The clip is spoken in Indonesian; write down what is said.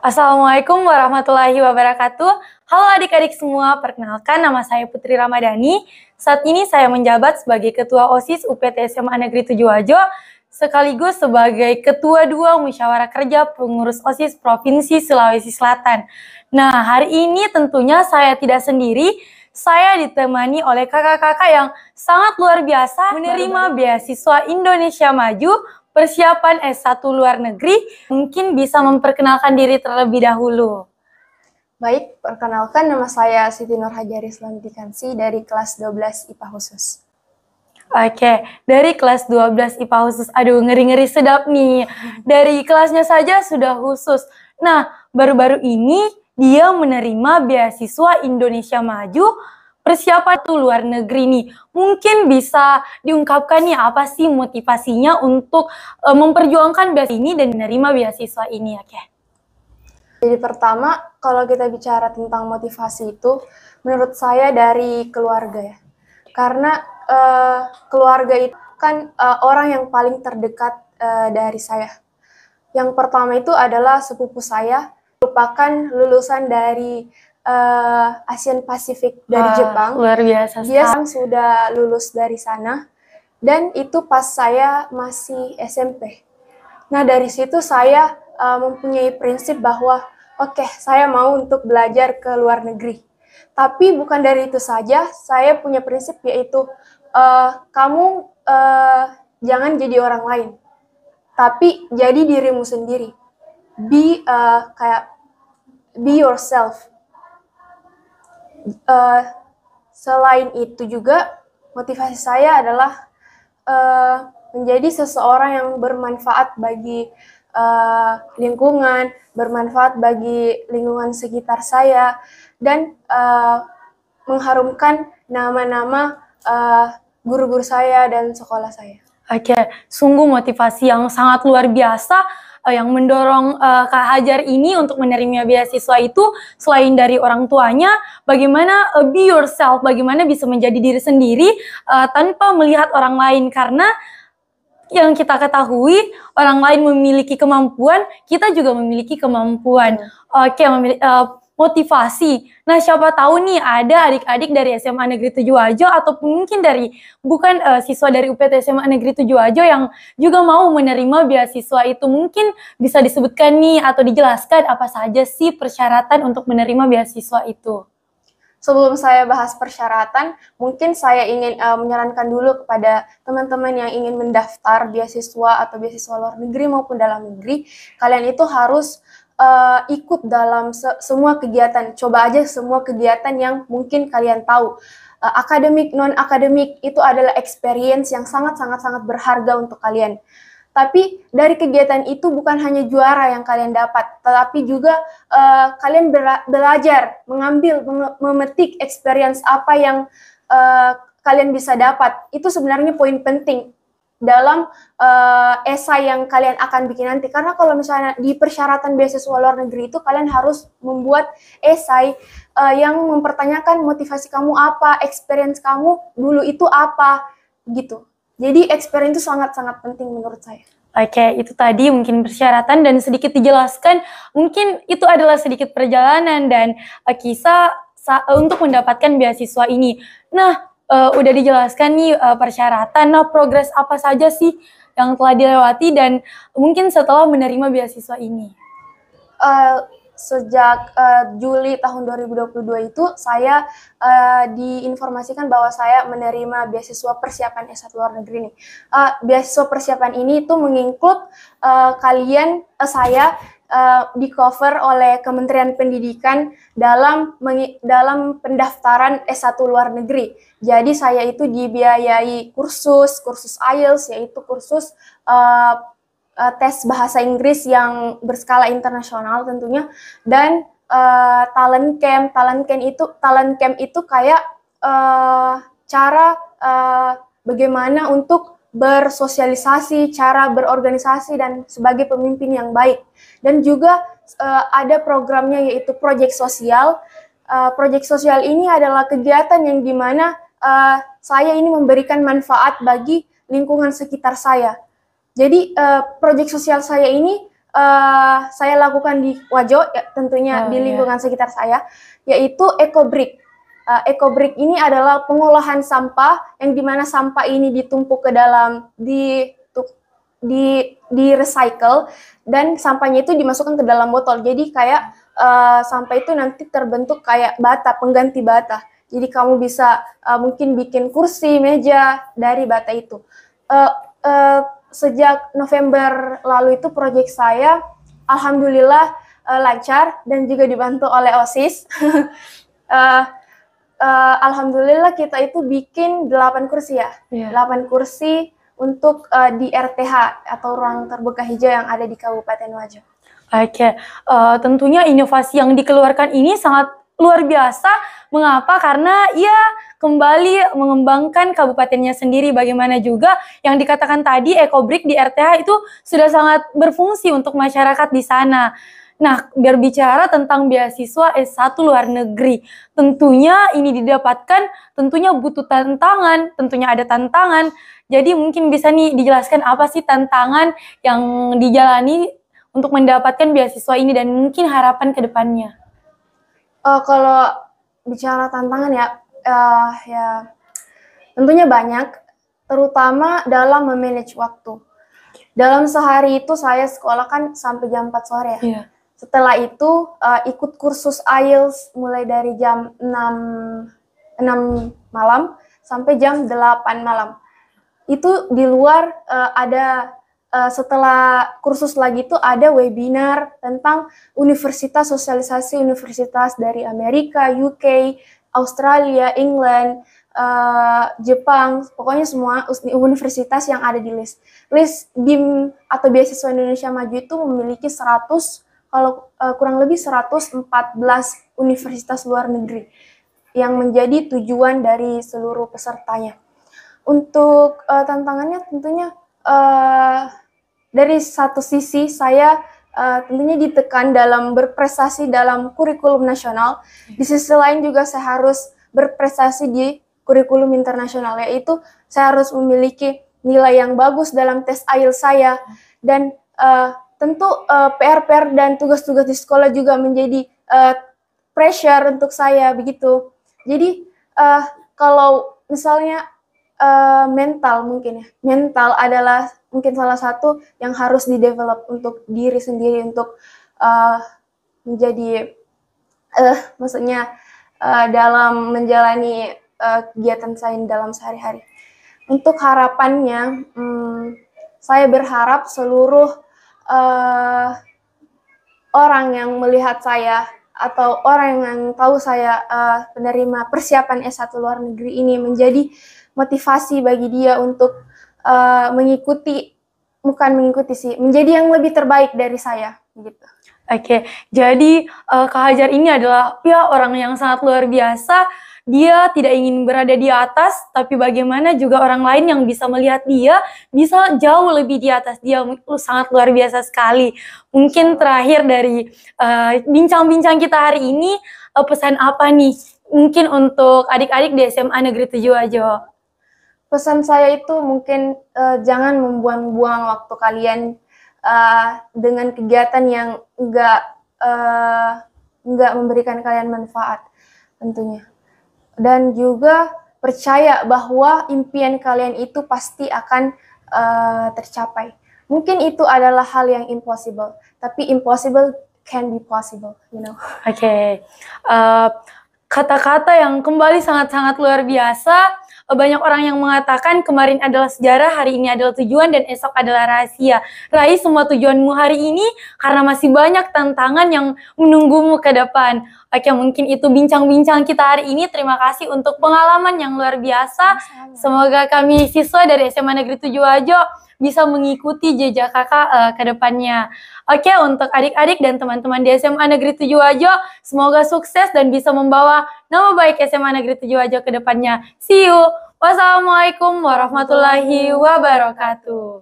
Assalamualaikum warahmatullahi wabarakatuh. Halo adik-adik semua, perkenalkan nama saya Putri Ramadhani. Saat ini saya menjabat sebagai Ketua OSIS UPT SMA Negeri 7 Wajo, sekaligus sebagai Ketua 2 Musyawarah Kerja Pengurus OSIS Provinsi Sulawesi Selatan. Nah, hari ini tentunya saya tidak sendiri, saya ditemani oleh kakak-kakak yang sangat luar biasa menerima beasiswa Indonesia Maju persiapan S1 luar negeri. Mungkin bisa memperkenalkan diri terlebih dahulu. Baik, perkenalkan nama saya Siti Nurhajari Slamidikansi dari kelas 12 IPA khusus. Oke, dari kelas 12 IPA khusus. Aduh, ngeri-ngeri sedap nih. Dari kelasnya saja sudah khusus. Nah, baru-baru ini dia menerima beasiswa Indonesia Maju persiapan tuh luar negeri nih. Mungkin bisa diungkapkan nih apa sih motivasinya untuk memperjuangkan beasiswa ini dan menerima beasiswa ini, oke? Jadi pertama, kalau kita bicara tentang motivasi itu, menurut saya dari keluarga ya. Karena keluarga itu kan orang yang paling terdekat dari saya. Yang pertama itu adalah sepupu saya, merupakan lulusan dari Asian Pacific dari Jepang. Luar biasa. Dia sudah lulus dari sana, dan itu pas saya masih SMP. Nah, dari situ saya mempunyai prinsip bahwa oke, saya mau untuk belajar ke luar negeri. Tapi bukan dari itu saja, saya punya prinsip yaitu kamu jangan jadi orang lain, tapi jadi dirimu sendiri. Be yourself. Selain itu juga motivasi saya adalah menjadi seseorang yang bermanfaat bagi lingkungan, bermanfaat bagi lingkungan sekitar saya, dan mengharumkan nama-nama guru-guru saya dan sekolah saya. Oke, sungguh motivasi yang sangat luar biasa yang mendorong Kak Hajar ini untuk menerima beasiswa itu selain dari orang tuanya, bagaimana be yourself, bagaimana bisa menjadi diri sendiri tanpa melihat orang lain, karena yang kita ketahui orang lain memiliki kemampuan, kita juga memiliki kemampuan. Oke, motivasi. Nah, siapa tahu nih ada adik-adik dari SMA Negeri 7 Wajo ataupun mungkin dari bukan siswa dari UPT SMA Negeri 7 Wajo yang juga mau menerima beasiswa itu. Mungkin bisa disebutkan nih atau dijelaskan apa saja sih persyaratan untuk menerima beasiswa itu? Sebelum saya bahas persyaratan, mungkin saya ingin menyarankan dulu kepada teman-teman yang ingin mendaftar beasiswa atau beasiswa luar negeri maupun dalam negeri, kalian itu harus ikut dalam semua kegiatan. Coba aja semua kegiatan yang mungkin kalian tahu. Akademik, non-akademik, itu adalah experience yang sangat-sangat berharga untuk kalian. Tapi dari kegiatan itu bukan hanya juara yang kalian dapat, tetapi juga kalian belajar, mengambil, memetik experience apa yang kalian bisa dapat. Itu sebenarnya poin penting dalam esai yang kalian akan bikin nanti. Karena kalau misalnya di persyaratan beasiswa luar negeri itu kalian harus membuat esai yang mempertanyakan motivasi kamu apa, experience kamu dulu itu apa, gitu. Jadi experience itu sangat-sangat penting menurut saya. Oke, itu tadi mungkin persyaratan dan sedikit dijelaskan. Mungkin itu adalah sedikit perjalanan dan kisah untuk mendapatkan beasiswa ini. Nah, udah dijelaskan nih persyaratan. Nah, progres apa saja sih yang telah dilewati dan mungkin setelah menerima beasiswa ini? Sejak Juli tahun 2022 itu saya diinformasikan bahwa saya menerima beasiswa persiapan S1 luar negeri nih. Beasiswa persiapan ini itu menginclude saya di cover oleh Kementerian Pendidikan dalam pendaftaran S1 luar negeri. Jadi saya itu dibiayai kursus IELTS, yaitu kursus tes bahasa Inggris yang berskala internasional tentunya, dan talent camp itu kayak cara bagaimana untuk bersosialisasi, cara berorganisasi dan sebagai pemimpin yang baik. Dan juga ada programnya yaitu proyek sosial. Proyek sosial ini adalah kegiatan yang dimana saya ini memberikan manfaat bagi lingkungan sekitar saya. Jadi proyek sosial saya ini saya lakukan di Wajo, ya, tentunya di lingkungan sekitar saya, yaitu EcoBrick. EcoBrick ini adalah pengolahan sampah yang dimana sampah ini ditumpuk ke dalam di recycle dan sampahnya itu dimasukkan ke dalam botol. Jadi kayak sampah itu nanti terbentuk kayak bata, pengganti bata. Jadi kamu bisa mungkin bikin kursi, meja dari bata itu. Sejak November lalu itu proyek saya alhamdulillah lancar dan juga dibantu oleh OSIS. Alhamdulillah kita itu bikin 8 kursi ya. 8 kursi untuk di RTH atau ruang terbuka hijau yang ada di Kabupaten Wajo. Oke, tentunya inovasi yang dikeluarkan ini sangat luar biasa. Mengapa? Karena ia kembali mengembangkan kabupatennya sendiri. Bagaimana juga yang dikatakan tadi, EcoBrick di RTH itu sudah sangat berfungsi untuk masyarakat di sana. Nah, berbicara tentang beasiswa S1 luar negeri, tentunya ini didapatkan, tentunya butuh tantangan, tentunya ada tantangan. Jadi mungkin bisa nih dijelaskan apa sih tantangan yang dijalani untuk mendapatkan beasiswa ini dan mungkin harapan ke depannya. Kalau bicara tantangan ya tentunya banyak, terutama dalam memanage waktu. Dalam sehari itu saya sekolah kan sampai jam 4 sore ya. Setelah itu ikut kursus IELTS mulai dari jam 6 malam sampai jam 8 malam. Itu di luar setelah kursus lagi itu ada webinar tentang universitas, sosialisasi universitas dari Amerika, UK, Australia, England, Jepang, pokoknya semua universitas yang ada di list. List BIM atau Beasiswa Indonesia Maju itu memiliki 100, kalau kurang lebih 114 universitas luar negeri yang menjadi tujuan dari seluruh pesertanya. Untuk tantangannya tentunya dari satu sisi saya tentunya ditekan dalam berprestasi dalam kurikulum nasional. Di sisi lain juga saya harus berprestasi di kurikulum internasional, yaitu saya harus memiliki nilai yang bagus dalam tes IELTS saya, dan tentu PR-PR dan tugas-tugas di sekolah juga menjadi pressure untuk saya begitu. Jadi kalau misalnya mental mungkin ya, mental adalah mungkin salah satu yang harus di-develop untuk diri sendiri untuk menjadi maksudnya dalam menjalani kegiatan saya dalam sehari-hari. Untuk harapannya, saya berharap seluruh orang yang melihat saya atau orang yang tahu saya penerima persiapan S1 luar negeri ini menjadi motivasi bagi dia untuk menjadi yang lebih terbaik dari saya gitu. Oke, jadi Kak Hajar ini adalah ya orang yang sangat luar biasa. Dia tidak ingin berada di atas, tapi bagaimana juga orang lain yang bisa melihat dia bisa jauh lebih di atas dia. Sangat luar biasa sekali. Mungkin terakhir dari bincang-bincang kita hari ini, pesan apa nih mungkin untuk adik-adik di SMA Negeri 7 Wajo? Pesan saya itu mungkin jangan membuang-buang waktu kalian dengan kegiatan yang enggak memberikan kalian manfaat tentunya. Dan juga percaya bahwa impian kalian itu pasti akan tercapai. Mungkin itu adalah hal yang impossible, tapi impossible can be possible, you know. Oke. Kata-kata yang kembali sangat-sangat luar biasa. Banyak orang yang mengatakan kemarin adalah sejarah, hari ini adalah tujuan, dan esok adalah rahasia. Raih semua tujuanmu hari ini karena masih banyak tantangan yang menunggumu ke depan. Oke, mungkin itu bincang-bincang kita hari ini. Terima kasih untuk pengalaman yang luar biasa. Semoga kami siswa dari SMA Negeri 7 Wajo bisa mengikuti jejak kakak ke depannya. Oke, untuk adik-adik dan teman-teman di SMA Negeri 7 Wajo, semoga sukses dan bisa membawa nama baik SMA Negeri 7 Wajo ke depannya. See you. Wassalamualaikum warahmatullahi wabarakatuh.